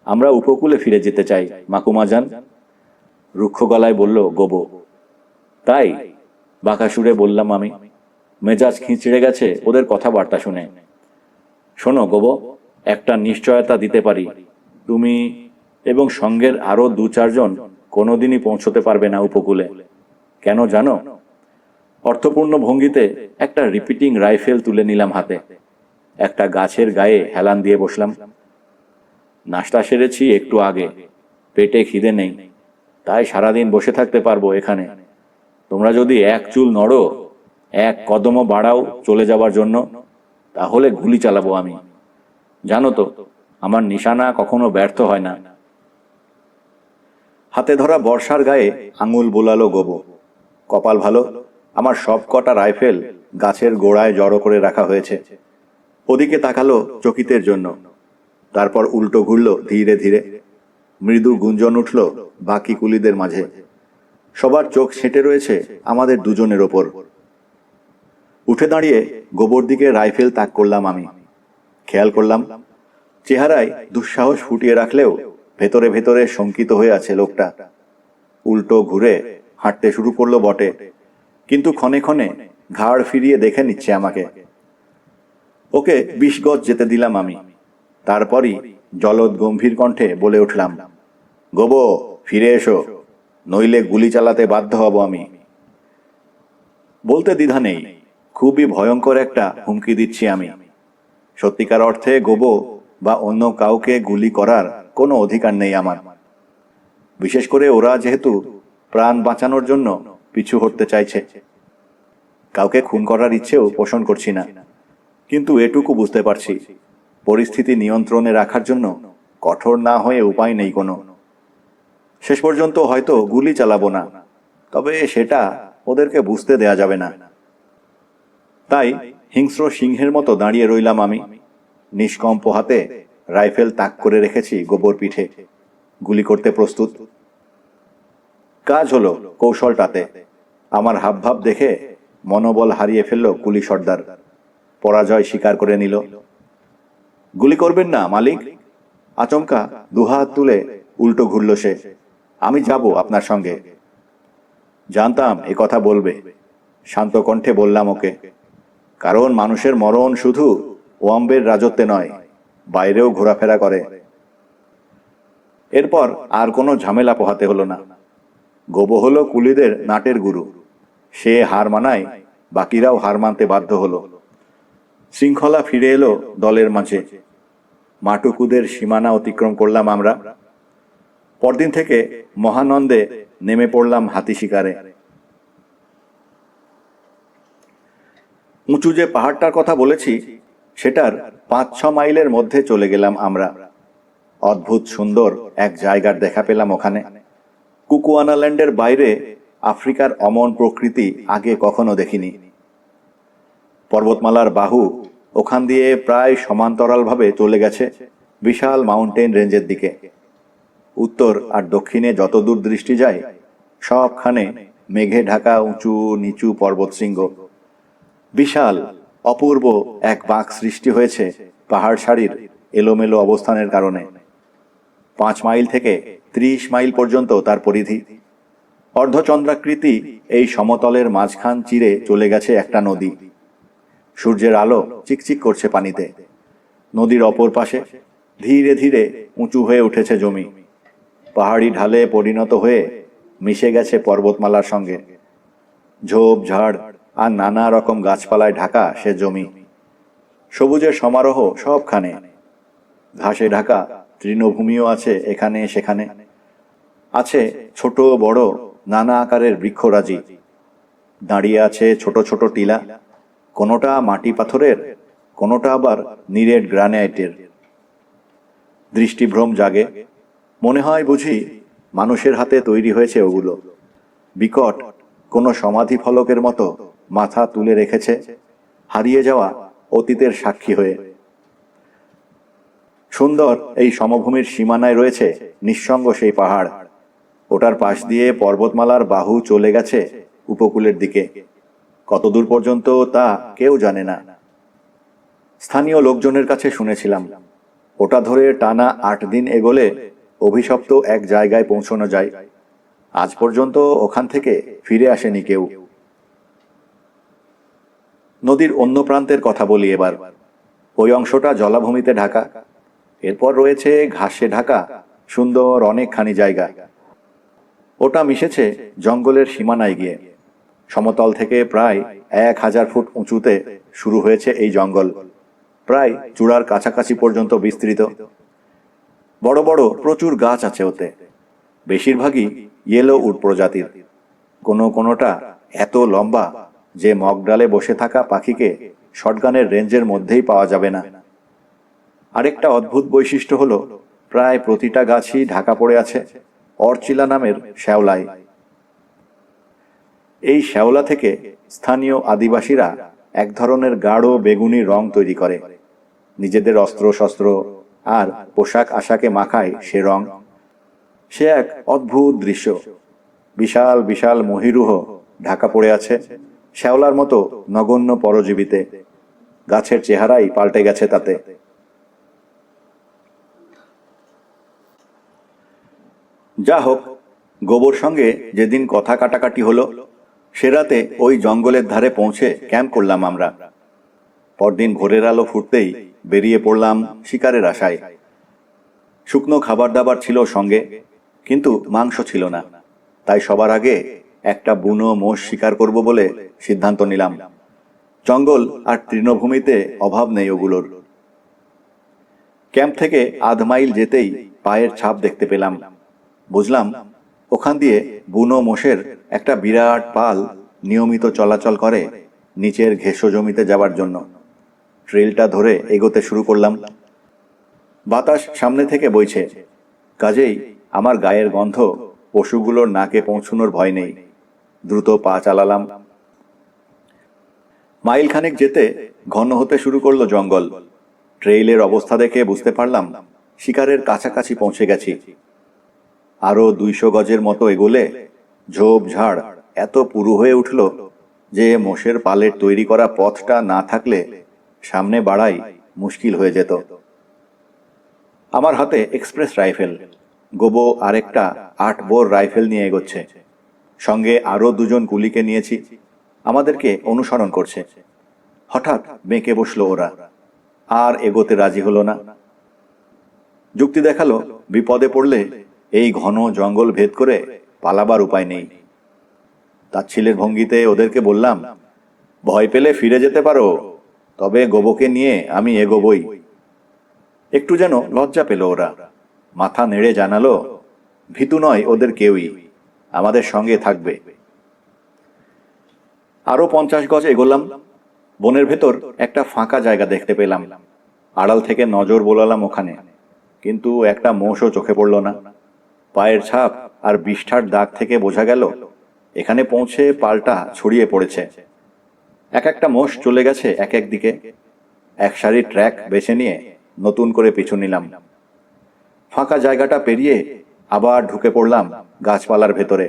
আমরা উপকূলে ফিরে যেতে চাই মাকুমা যান, রুক্ষ গলায় বলল গোবো। তাই? বাঁকা সুরে বললাম আমি। মেজাজ খিঁচড়ে গেছে ওদের কথাবার্তা শুনে। শোনো গোবো, একটা নিশ্চয়তা দিতে পারি, তুমি এবং সঙ্গের আরো 2-4 জন কোনোদিনই পৌঁছতে পারবে না উপকূলে। কেন জানো? অর্থপূর্ণ ভঙ্গিতে একটা রিপিটিং রাইফেল তুলে নিলাম হাতে, একটা গাছের গায়ে হেলান দিয়ে বসলাম। নাশতা সেরেছি একটু আগে, পেটে খিদে নেই, তাই সারাদিন বসে থাকতে পারবো এখানে। তোমরা যদি এক চুল নড়ো, এক কদমও বাড়াও চলে যাবার জন্য, তাহলে গুলি চালাবো আমি। জানো তো, আমার নিশানা কখনো ব্যর্থ হয় না। হাতে ধরা বর্ষার গায়ে আঙুল বোলালো গোবো। কপাল ভালো, আমার সব কটা রাইফেল গাছের গোড়ায় জড়ো করে রাখা হয়েছে। ওদিকে তাকালো চকিতের জন্য, তারপর উল্টো ঘুরল ধীরে ধীরে। মৃদু গুঞ্জন উঠল বাকি কুলিদের মাঝে। সবার চোখ সেঁটে রয়েছে আমাদের দুজনের ওপর। উঠে দাঁড়িয়ে গোবর দিকে রাইফেল তাক করলাম আমি। খেয়াল করলাম, চেহারায় দুঃসাহস ফুটিয়ে রাখলেও ভেতরে ভেতরে শঙ্কিত হয়ে আছে লোকটা। উল্টো ঘুরে হাঁটতে শুরু করলো বটে, কিন্তু ক্ষণে ক্ষণে ঘাড় ফিরিয়ে দেখে নিচ্ছে আমাকে। ওকে 20 গজ যেতে দিলাম আমি। তারপরই জলদ গম্ভীর কণ্ঠে বলে উঠলাম, গোবো, ফিরে এসো, নইলে গুলি চালাতে বাধ্য হব আমি। বলতে দ্বিধা নেই, খুবই ভয়ঙ্কর একটা হুমকি দিচ্ছি আমি। সত্যিকার অর্থে গোবো বা অন্য কাউকে গুলি করার কোনো অধিকার নেই আমার, বিশেষ করে ওরা যেহেতু প্রাণ বাঁচানোর জন্য পিছু হটতে চাইছে। কাউকে খুন করার ইচ্ছেও পোষণ করছি না, কিন্তু এটুকু বুঝতে পারছি, পরিস্থিতি নিয়ন্ত্রণে রাখার জন্য কঠোর না হয়ে উপায় নেই কোনো। শেষ পর্যন্ত হয়তো গুলি চালাবো না, তবে সেটা ওদেরকে বুঝতে দেয়া যাবে না। তাই হিংস্র সিংহের মতো দাঁড়িয়ে রইলাম আমি, নিষ্কম্প হাতে রাইফেল তাক করে রেখেছি গোবর পিঠে, গুলি করতে প্রস্তুত। কাজ হলো কৌশলটাতে। আমার হাবভাব দেখে মনোবল হারিয়ে ফেলল কুলি সর্দার, পরাজয় স্বীকার করে নিল। গুলি করবেন না মালিক? আচমকা দুহাত তুলে উল্টো ঘুরল সে। আমি যাব আপনার সঙ্গে। জানতাম এ কথা বলবে, শান্ত কণ্ঠে বললাম ওকে, কারণ মানুষের মরণ শুধু ওয়াম্বের রাজত্বে নয়, বাইরেও ঘোরাফেরা করে। এরপর আর কোনো ঝামেলা পোহাতে হলো না। গোবো হলো কুলিদের নাটের গুরু, সে হার মানায়, বাকিরাও হার মানতে বাধ্য হলো। শৃঙ্খলা ফিরে এলো দলের মাঝে। মাটুকুদের সীমানা অতিক্রম করলাম আমরা। পরদিন থেকে মহানন্দে নেমে পড়লাম হাতি শিকারে। উঁচু যে পাহাড়টার কথা বলেছি, সেটার 5-6 মাইলের মধ্যে চলে গেলাম আমরা। অদ্ভুত সুন্দর এক জায়গার দেখা পেলাম ওখানে। কুকুয়ানাল্যান্ডের বাইরে আফ্রিকার অমন প্রকৃতি আগে কখনো দেখিনি। পর্বতমালার বাহু ওখান দিয়ে প্রায় সমান্তরালভাবে চলে গেছে বিশাল মাউন্টেন রেঞ্জের দিকে। উত্তর আর দক্ষিণে যতদূর দৃষ্টি যায়, সবখানে মেঘে ঢাকা উঁচু নিচু পর্বতশৃঙ্গ। বিশাল অপূর্ব এক বাঁক সৃষ্টি হয়েছে পাহাড় সারির এলোমেলো অবস্থানের কারণে। 5 মাইল থেকে 30 মাইল পর্যন্ত তার পরিধি। অর্ধচন্দ্রাকৃতি এই সমতলের মাঝখান চিরে চলে গেছে একটা নদী। সূর্যের আলো চিকচিক করছে পানিতে। নদীর অপর পাশে ধীরে ধীরে উঁচু হয়ে উঠেছে জমি, পাহাড়ি ঢালে পরিণত হয়ে মিশে গেছে পর্বতমালার সঙ্গে। ঝোপ ঝাড় আর নানা রকম গাছপালায় ঢাকা সে জমি। সবুজের সমারোহ সবখানে। ঘাসে ঢাকা তৃণভূমিও আছে এখানে সেখানে। আছে ছোট বড় নানা আকারের বৃক্ষরাজি। দাঁড়িয়ে আছে ছোট ছোট টিলা, কোনোটা মাটি পাথরের, কোনোটা আবার নিরেট গ্রানাইটের। দৃষ্টিভ্রম জাগে, মনে হয় বুঝি মানুষের হাতে তৈরি হয়েছে ওগুলো। বিকট কোনো সমাধি ফলকের মতো মাথা তুলে রেখেছে হারিয়ে যাওয়া অতীতের সাক্ষী হয়ে। সুন্দর এই সমভূমির সীমানায় রয়েছে নিঃসঙ্গ সেই পাহাড়। ওটার পাশ দিয়ে পর্বতমালার বাহু চলে গেছে উপকূলের দিকে, কতদূর পর্যন্ত তা কেউ জানে না। স্থানীয় লোকজনের কাছে শুনেছিলাম ওটা ধরে টানা 8 দিন এগোলে অভিশপ্ত এক জায়গায় পৌঁছানো যায়। আজ পর্যন্ত ওখান থেকে ফিরে আসেনি কেউ। নদীর অন্য প্রান্তের কথা বলি এবার। ওই অংশটা জলাভূমিতে ঢাকা, এরপর রয়েছে ঘাসে ঢাকা সুন্দর অনেকখানি জায়গা। ওটা মিশেছে জঙ্গলের সীমানায় গিয়ে। সমতল থেকে প্রায় 1000 ফুট উঁচুতে শুরু হয়েছে এই জঙ্গল, প্রায় চূড়ার কাছাকাছি পর্যন্ত বিস্তৃত। বড় বড় প্রচুর গাছ আছে ওতে, বেশিরভাগই ইয়েলো উড প্রজাতির। কোনোটা এত লম্বা যে মগডালে বসে থাকা পাখিকে শটগানের রেঞ্জের মধ্যেই পাওয়া যাবে না। আরেকটা অদ্ভুত বৈশিষ্ট্য হলো প্রায় প্রতিটা গাছই ঢাকা পড়ে আছে অরচিলা নামের শ্যাওলায়। এই শ্যাওলা থেকে স্থানীয় আদিবাসীরা এক ধরনের গাঢ় বেগুনি রং তৈরি করে। নিজেদের অস্ত্র শস্ত্র আর পোশাক আশাকে মাখায় সে রং। সে এক অদ্ভুত দৃশ্য। বিশাল বিশাল মহিরুহ ঢাকা পড়ে আছে শ্যাওলার মতো নগণ্য পরজীবীতে। গাছের চেহারাই পাল্টে গেছে তাতে। যা হোক, গোবর সঙ্গে যেদিন কথা কাটাকাটি হলো সে রাতে ওই জঙ্গলের ধারে পৌঁছে ক্যাম্প করলাম আমরা। পরদিন ভোরের আলো ফুটতেই বেরিয়ে পড়লাম শিকারের আশায়। শুকনো খাবার দাবার ছিল সঙ্গে, কিন্তু মাংস ছিল না। তাই সবার আগে একটা বুনো মোষ শিকার করব বলে সিদ্ধান্ত নিলাম। জঙ্গল আর তৃণভূমিতে অভাব নেই ওগুলোর। ক্যাম্প থেকে আধ মাইল যেতেই পায়ের ছাপ দেখতে পেলাম। বুঝলাম ওখান দিয়ে বুনো মোষের একটা বিরাট পাল নিয়মিত চলাচল করে নিচের ঘেঁষো জমিতে যাবার জন্য। ট্রেলটা ধরে এগোতে শুরু করলাম। বাতাস সামনে থেকে বইছে, কাজেই আমার গায়ের গন্ধ পশুগুলোর নাকে পৌঁছানোর ভয় নেই। দ্রুত পা চালালাম। মাইল খানেক যেতে ঘন হতে শুরু করলো জঙ্গল। ট্রেইলের অবস্থা দেখে বুঝতে পারলাম শিকারের কাছাকাছি পৌঁছে গেছি। আরো 200 গজের মতো এগোলে ঝোপঝাড় এত পুরু হয়ে উঠল যে মোষের পালের তৈরি করা পথটা না থাকলে সামনে বাড়াই মুশকিল হয়ে যেত। আমার হাতে এক্সপ্রেস রাইফেল, গোবো আরেকটা 8 বোর রাইফেল নিয়ে এগোচ্ছে। সঙ্গে আরো 2 জন কুলিকে নিয়েছি, আমাদেরকে অনুসরণ করছে। হঠাৎ বেঁকে বসলো ওরা, আর এগোতে রাজি হলো না। যুক্তি দেখালো বিপদে পড়লে এই ঘন জঙ্গল ভেদ করে পালাবার উপায় নেই। তাচ্ছিলের ভঙ্গিতে ওদেরকে বললাম, ভয় পেলে ফিরে যেতে পারো, তবে গোবোকে নিয়ে আমি এগোবই। একটু যেন লজ্জা পেল ওরা, মাথা নেড়ে জানালো ভীতু নয় ওদের কেউই, আমাদের সঙ্গে থাকবে। আরো 50 গজ এগোলাম। বনের ভেতর একটা ফাঁকা জায়গা দেখতে পেলাম। আড়াল থেকে নজর বোলালাম ওখানে, কিন্তু একটা মোষও চোখে পড়ল না। পায়ের ছাপ আর বিষ্ঠার দাগ থেকে বোঝা গেল এখানে পৌঁছে পালটা ছড়িয়ে পড়েছে। এক একটা মোষ চলে গেছে এক এক দিকে। এক সারি ট্র্যাক বেছে নিয়ে নতুন করে পিছু নিলাম। ফাঁকা জায়গাটা পেরিয়ে আবার ঢুকে পড়লাম গাছপালার ভেতরে।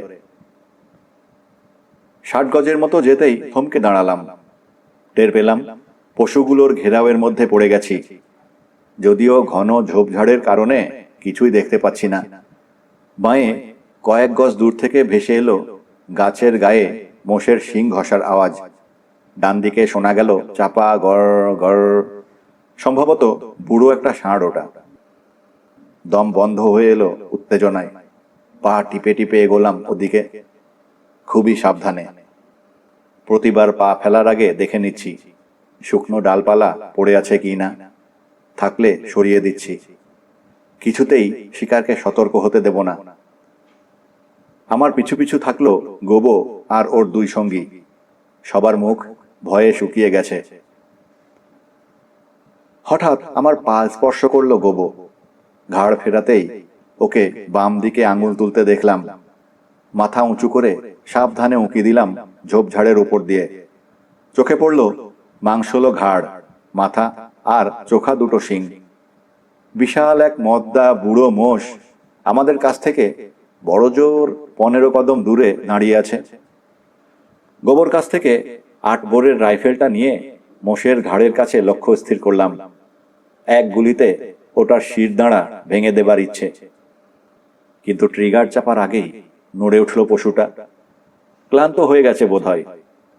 60 গজের মতো যেতেই থমকে দাঁড়ালাম। টের পেলাম পশুগুলোর ঘেরাওয়ের মধ্যে পড়ে গেছি। যদিও ঘন ঝোপঝাড়ের কারণে কিছুই দেখতে পাচ্ছি না। বাঁয়ে কয়েক গজ দূর থেকে ভেসে এলো গাছের গায়ে মোষের শিং ঘষার আওয়াজ। ডান দিকে শোনা গেল চাপা গড় গড়। সম্ভবত বুড়ো একটা ষাঁড় ওটা। দম বন্ধ হয়ে এলো উত্তেজনায়। পা টিপে টিপে এগোলাম ওদিকে, খুবই সাবধানে। প্রতিবার পা ফেলার আগে দেখে নিচ্ছি শুকনো ডালপালা পড়ে আছে কি না, থাকলে সরিয়ে দিচ্ছি। কিছুতেই শিকারকে সতর্ক হতে দেব না। আমার পিছু পিছু থাকলো গোবো আর ওর দুই সঙ্গী। সবার মুখ ভয়ে শুকিয়ে গেছে। হঠাৎ আমার পা স্পর্শ করলো গোবো। ঘাড় ফেরাতেই ওকে বাম দিকে আঙুল তুলতে দেখলাম। মাথা উঁচু করে সাবধানে উঁকি দিলাম ঝোপঝাড়ের উপর দিয়ে। চোখে পড়ল মাংসলো ঘাড়, মাথা আর চোখা দুটো শিং। বিশাল এক মদ্দা বুড়ো মোষ আমাদের কাছ থেকে বড় জোর 15 কদম দূরে দাঁড়িয়ে আছে। গোবর কাছ থেকে 8 বোরের রাইফেলটা নিয়ে মোষের ঘাড়ের কাছে লক্ষ্য স্থির করলাম। এক গুলিতে ওটার শিরদাঁড়া ভেঙে দেবার ইচ্ছে, কিন্তু ট্রিগার চাপার আগেই নড়ে উঠল পশুটা। ক্লান্ত হয়ে গেছে বোধহয়,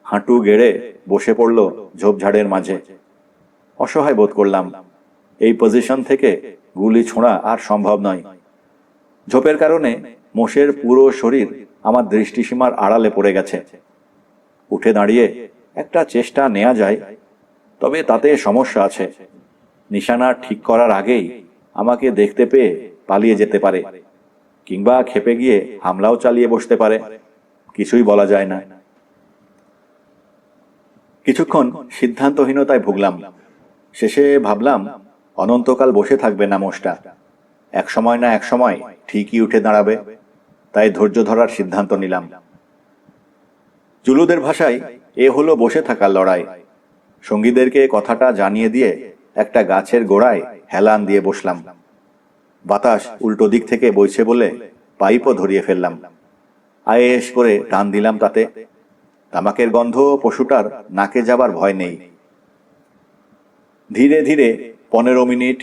হাঁটু গেড়ে বসে পড়ল ঝোপঝাড়ের মাঝে। অসহায় বোধ করলাম। এই পজিশন থেকে গুলি ছোঁড়া আর সম্ভব নয়। ঝোপের কারণে মোষের পুরো শরীর আমার দৃষ্টিসীমার আড়ালে পড়ে গেছে। উঠে দাঁড়িয়ে একটা চেষ্টা নেওয়া যায়, তবে তাতে সমস্যা আছে। নিশানা ঠিক করার আগেই আমাকে দেখতে পেয়ে পালিয়ে যেতে পারে, কিংবা খেপে গিয়ে হামলাও চালিয়ে বসতে পারে। কিছুই বলা যায় না। কিছুক্ষণ সিদ্ধান্তহীনতায় ভুগলাম। শেষে ভাবলাম, অনন্তকাল বসে থাকবে না মোষটা। এক সময় না এক সময় ঠিকই উঠে দাঁড়াবে। তাই ধৈর্য ধরার সিদ্ধান্ত নিলাম। জুলুদের ভাষায় এ হলো বসে থাকার লড়াই। সঙ্গীদেরকে কথাটা জানিয়ে দিয়ে একটা গাছের গোড়ায় হেলান দিয়ে বসলাম। বাতাস উল্টো দিক থেকে বইছে বলে পাইপও ধরিয়ে ফেললাম। আয়েশ করে টান দিলাম তাতে। তামাকের গন্ধ পশুটার নাকে যাবার ভয় নেই। ধীরে ধীরে 15 মিনিট,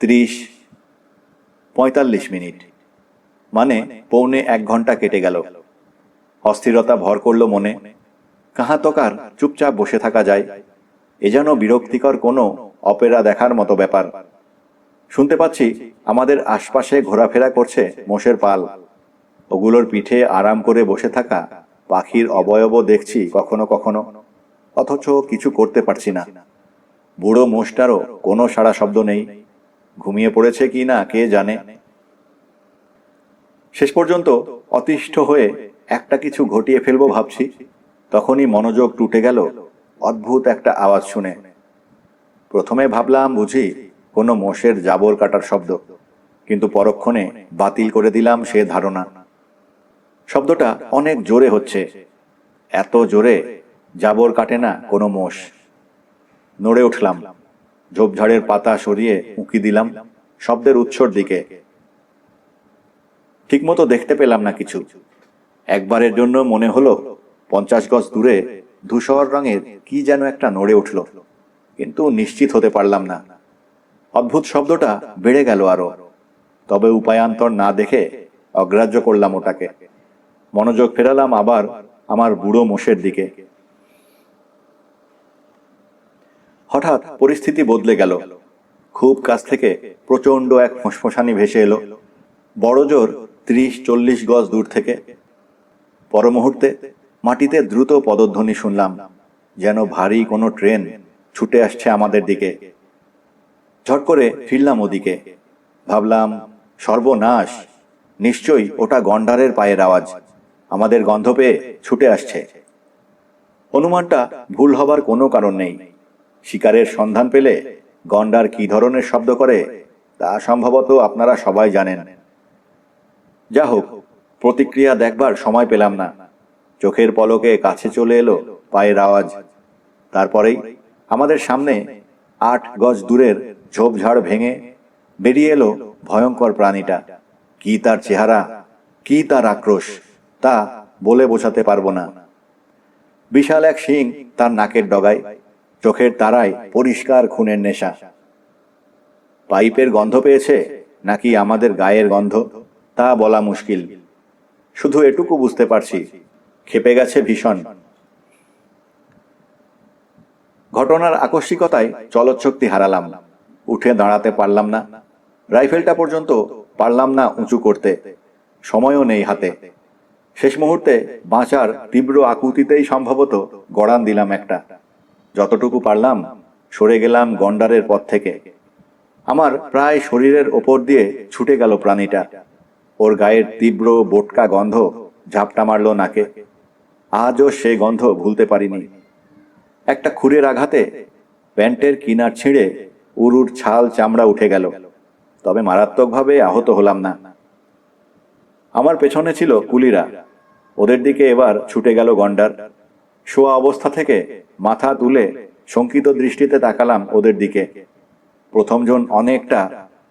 30, 45 মিনিট, মানে পৌনে 1 ঘন্টা কেটে গেল। অস্থিরতা ভর করল মনে। কাহা তকার চুপচাপ বসে থাকা যায়? এ যেন বিরক্তিকর কোনো অপেরা দেখার মতো ব্যাপার। শুনতে পাচ্ছি আমাদের আশপাশে ঘোরাফেরা করছে মোষের পাল। ওগুলোর পিঠে আরাম করে বসে থাকা পাখির অবয়বও দেখছি কখনো কখনো, অথচ কিছু করতে পারছি না। বুড়ো মোষটারও কোনো সাড়া শব্দ নেই। ঘুমিয়ে পড়েছে কি না কে জানে। শেষ পর্যন্ত অতিষ্ঠ হয়ে একটা কিছু ঘটিয়ে ফেলবো ভাবছি, তখনই মনোযোগ টুটে গেল অদ্ভুত একটা আওয়াজ শুনে। প্রথমে ভাবলাম বুঝি কোনো মোষের জাবর কাটার শব্দ, কিন্তু পরক্ষণে বাতিল করে দিলাম সে ধারণা। শব্দটা অনেক জোরে হচ্ছে। এত জোরে জাবর কাটে না কোনো মোষ। নড়ে উঠলাম। ঝোপঝাড়ের পাতা সরিয়ে উঁকি দিলাম শব্দের উৎসর দিকে। ঠিকমতো দেখতে পেলাম না কিছু। একবারের জন্য মনে হলো 50 গজ দূরে ধূসর রঙের কি যেন একটা নড়ে উঠল, কিন্তু নিশ্চিত হতে পারলাম না। অদ্ভুত শব্দটা বেড়ে গেল আরো। তবে উপায়ান্তর না দেখে অগ্রাহ্য করলাম ওটাকে। মনোযোগ ফেরালাম আবার আমার বুড়ো মোষের দিকে। হঠাৎ পরিস্থিতি বদলে গেল। খুব কাছ থেকে প্রচন্ড এক ফোঁসফোঁসানি ভেসে এলো, বড় জোর 30-40 গজ দূর থেকে। পর মুহূর্তে মাটিতে দ্রুত পদধ্বনি শুনলাম, যেন ভারী কোনো ট্রেন ছুটে আসছে আমাদের দিকে। ঝট করে ফিরলাম ওদিকে। ভাবলাম, সর্বনাশ, নিশ্চয়ই ওটা গন্ডারের পায়ের আওয়াজ। আমাদের গন্ধ পেয়ে ছুটে আসছে। অনুমানটা ভুল হবার কোনো কারণ নেই। শিকারের সন্ধান পেলে গন্ডার কি ধরনের শব্দ করে তা সম্ভবত আপনারা সবাই জানেন। যা হোক, প্রতিক্রিয়া দেখবার সময় পেলাম না। চোখের পলকে কাছে চলে এলো পায়ের আওয়াজ। তারপরেই আমাদের সামনে 8 গজ দূরের ঝোপঝাড় ভেঙে বেরিয়ে এলো ভয়ঙ্কর প্রাণীটা। কি তার চেহারা, কি তার আক্রোশ, তা বলে বোঝাতে পারবো না। বিশাল এক শিং তার নাকের ডগায়, চোখের তারায় পরিষ্কার খুনের নেশা। পাইপের গন্ধ পেয়েছে নাকি আমাদের গায়ের গন্ধ তা বলা মুশকিল। শুধু এটুকু বুঝতে পারছি, ক্ষেপে গেছে ভীষণ। ঘটনার আকস্মিকতায় চলৎশক্তি হারালাম। উঠে দাঁড়াতে পারলাম না। রাইফেলটা পর্যন্ত পারলাম না উঁচু করতে। সময়ও নেই হাতে। শেষ মুহূর্তে বাঁচার তীব্র আকুতিতেই সম্ভবত গড়ান দিলাম একটা। যতটুকু পারলাম সরে গেলাম গন্ডারের পথ থেকে। আমার প্রায় শরীরের ওপর দিয়ে ছুটে গেল প্রাণীটা। ওর গায়ের তীব্র বোটকা গন্ধ ঝাপটা মারল নাকে। আজও সে গন্ধ ভুলতে পারিনি। একটা খুরের আঘাতে প্যান্টের কিনার ছিঁড়ে উরুর ছাল চামড়া উঠে গেল, তবে মারাত্মকভাবে আহত হলাম না। আমার পেছনে ছিল কুলিরা, ওদের দিকে এবার ছুটে গেল গন্ডার। শোয়া অবস্থা থেকে মাথা তুলে শঙ্কিত দৃষ্টিতে তাকালাম ওদের দিকে। প্রথমজন অনেকটা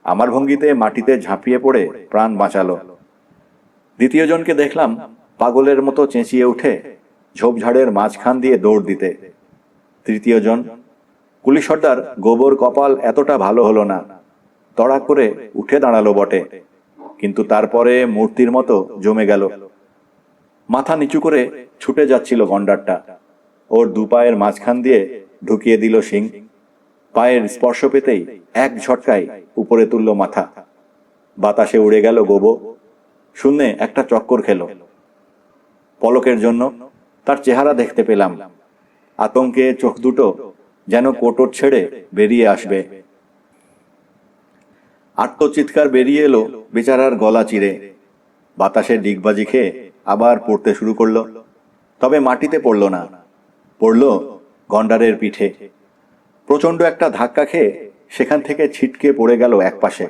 আমার ভঙ্গিতে মাটিতে ঝাঁপিয়ে পড়ে প্রাণ বাঁচালো। দ্বিতীয়জনকে দেখলাম পাগলের মতো চেঁচিয়ে উঠে ঝোপঝাড়ের মাঝখান দিয়ে দৌড় দিতে। তৃতীয়জন, কুলি সর্দার গোবর কপাল এতটা ভালো হলো না, তড়া করে উঠে দাঁড়ালো বটে, কিন্তু তারপরে মূর্তির মতো জমে গেল। মাথা নিচু করে ছুটে যাচ্ছিল গন্ডারটা। ওর দুপায়ের মাঝখান দিয়ে ঢুকিয়ে দিল শিং। পায়ের স্পর্শ পেতেই এক ঝটকায় উপরে তুলল মাথা। বাতাসে উড়ে গেল গোবো, শূন্যে একটা চক্কর খেল। পলকের জন্য তার চেহারা দেখতে পেলাম। আতঙ্কে চোখ দুটো যেন কোটর ছেড়ে বেরিয়ে আসবে। আত্মচিৎকার বেরিয়ে এলো বেচারার গলা চিরে। বাতাসে ডিগবাজি খেয়ে আবার পড়তে শুরু করলো, তবে মাটিতে পড়ল না, পড়ল গন্ডারের পিঠে। প্রচন্ড একটা ধাক্কা খেয়ে সেখান থেকে ছিটকে পড়ে গেল একপাশে।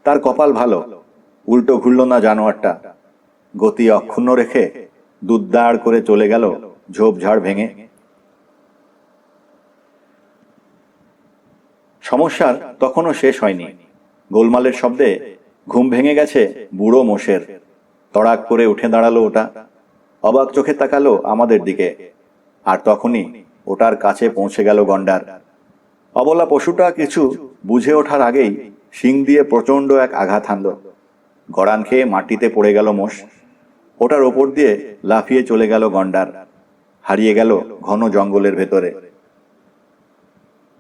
তার কপাল ভালো, উল্টো ঘুরল না জানোয়ারটা। গতি অক্ষুণ্ণ রেখে দুদ্দাড় করে চলে গেল ঝোপঝাড় ভেঙে। সমস্যার তখনও শেষ হয়নি। গোলমালের শব্দে ঘুম ভেঙে গেছে বুড়ো মোষের। তড়াক করে উঠে দাঁড়ালো ওটা, অবাক চোখে তাকালো আমাদের দিকে। আর তখনই ওটার কাছে পৌঁছে গেল গন্ডার। অবলা পশুটা কিছু বুঝে ওঠার আগেই শিং দিয়ে প্রচন্ড এক আঘাত হানল। গড়ান খেয়ে মাটিতে পড়ে গেল মোষ। ওটার ওপর দিয়ে লাফিয়ে চলে গেল গন্ডার, হারিয়ে গেল ঘন জঙ্গলের ভেতরে।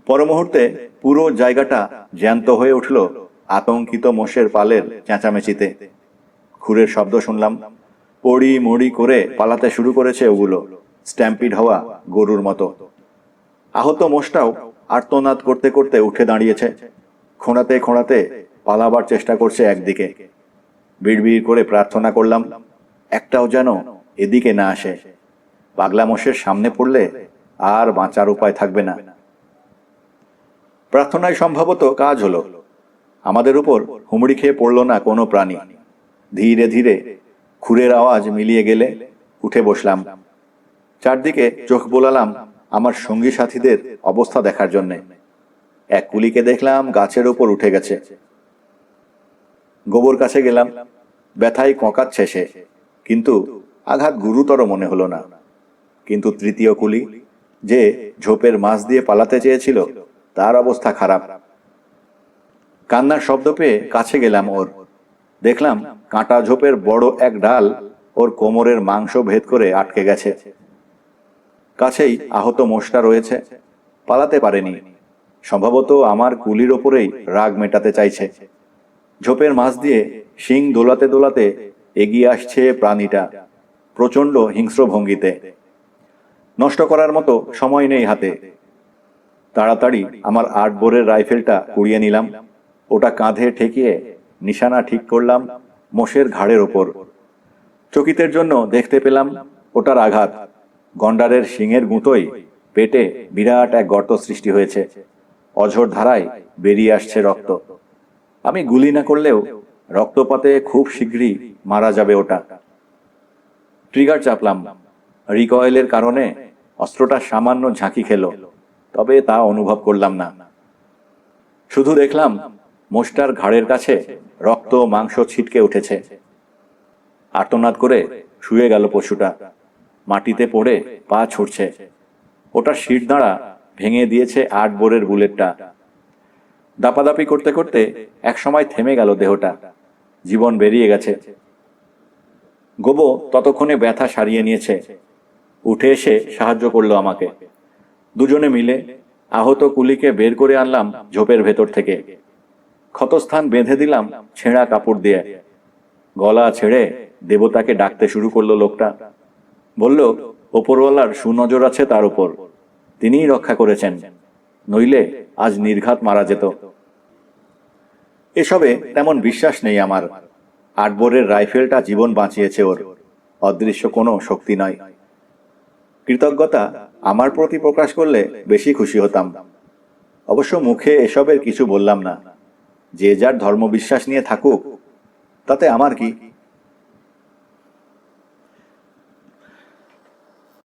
পর মুহূর্তে পুরো জায়গাটা জ্যান্ত হয়ে উঠল আতঙ্কিত মোষের পালের চেঁচামেচিতে। খুরের শব্দ শুনলাম। পড়ি মড়ি করে পালাতে শুরু করেছে ওগুলো, স্ট্যাম্পিড হওয়া গরুর মতো। আহত মোষটাও আর্তনাদ করতে করতে উঠে দাঁড়িয়েছে। খোঁড়াতে খোঁড়াতে পালাবার চেষ্টা করছে একদিকে। বিড়বিড় করে প্রার্থনা করলাম একটাও যেন এদিকে না আসে। পাগলা মোষের সামনে পড়লে আর বাঁচার উপায় থাকবে না। প্রার্থনায় সম্ভবত কাজ হলো। আমাদের উপর হুমড়ি খেয়ে পড়ল না কোনো প্রাণী। ধীরে ধীরে খুরের আওয়াজ মিলিয়ে গেলে উঠে বসলাম। চারদিকে চোখ বোলালাম আমার সঙ্গী সাথীদের অবস্থা দেখার জন্যে। এক কুলিকে দেখলাম গাছের ওপর উঠে গেছে। গোবর কাছে গেলাম, ব্যথায় কঁকাচ্ছে সে, কিন্তু আঘাত গুরুতর মনে হলো না। কিন্তু তৃতীয় কুলি, যে ঝোপের মাছ দিয়ে পালাতে চেয়েছিল, তার অবস্থা খারাপ। কান্নার শব্দ পেয়ে কাছে গেলাম ওর। দেখলাম কাঁটা ঝোপের বড় এক ডাল ওর কোমরের মাংস ভেদ করে আটকে গেছে। কাছেই আহত মোষটা রয়েছে, পালাতে পারেনি। সম্ভবত আমার কুলির ওপরেই রাগ মেটাতে চাইছে। ঝোপের মাছ দিয়ে শিং দোলাতে দোলাতে এগিয়ে আসছে প্রাণীটা, প্রচন্ড হিংস্র ভঙ্গিতে। নষ্ট করার মতো সময় নেই হাতে। তাড়াতাড়ি আমার 8 বোরের রাইফেলটা কুড়িয়ে নিলাম। ওটা কাঁধে ঠেকিয়ে নিশানা ঠিক করলাম মোষের ঘাড়ের ওপর। চকিতের জন্য দেখতে পেলাম ওটার আঘাত। গন্ডারের শিংয়ের গুঁতোয় পেটে বিরাট এক গর্ত সৃষ্টি হয়েছে। অঝোর ধারায় বেরিয়ে আসছে রক্ত। আমি গুলি না করলেও রক্তপাতে খুব শীঘ্রই মারা যাবে ওটা। ট্রিগার চাপলাম। রিকয়েলের কারণে অস্ত্রটা সামান্য ঝাঁকি খেল, তবে তা অনুভব করলাম না। শুধু দেখলাম মোষটার ঘাড়ের কাছে রক্ত মাংস ছিটকে উঠেছে। আর্তনাদ করে শুয়ে গেল পশুটা। মাটিতে পড়ে পা ছুটছে। ওটার শিরদাঁড়া ভেঙে দিয়েছে 8 বোরের বুলেটটা। দাপাদাপি করতে করতে একসময় থেমে গেল দেহটা, জীবন বেরিয়ে গেছে। গোবো ততক্ষণে ব্যথা সারিয়ে নিয়েছে, উঠে এসে সাহায্য করলো আমাকে। দুজনে মিলে আহত কুলিকে বের করে আনলাম ঝোপের ভেতর থেকে। ক্ষতস্থান বেঁধে দিলাম ছেঁড়া কাপড় দিয়ে। গলা ছেড়ে দেবতাকে ডাকতে শুরু করলো লোকটা। বলল ওপরওয়ালার সুনজর আছে তার উপর, তিনিই রক্ষা করেছেন, নইলে আজ নির্ঘাত মারা যেত। এসবে তেমন বিশ্বাস নেই আমার। 8 বোরের রাইফেলটা জীবন বাঁচিয়েছে ওর, অদৃশ্য কোনো শক্তি নয়। কৃতজ্ঞতা আমার প্রতি প্রকাশ করলে বেশি খুশি হতাম। অবশ্য মুখে এসবের কিছু বললাম না। যে যার ধর্মবিশ্বাস নিয়ে থাকুক, তাতে আমার কি।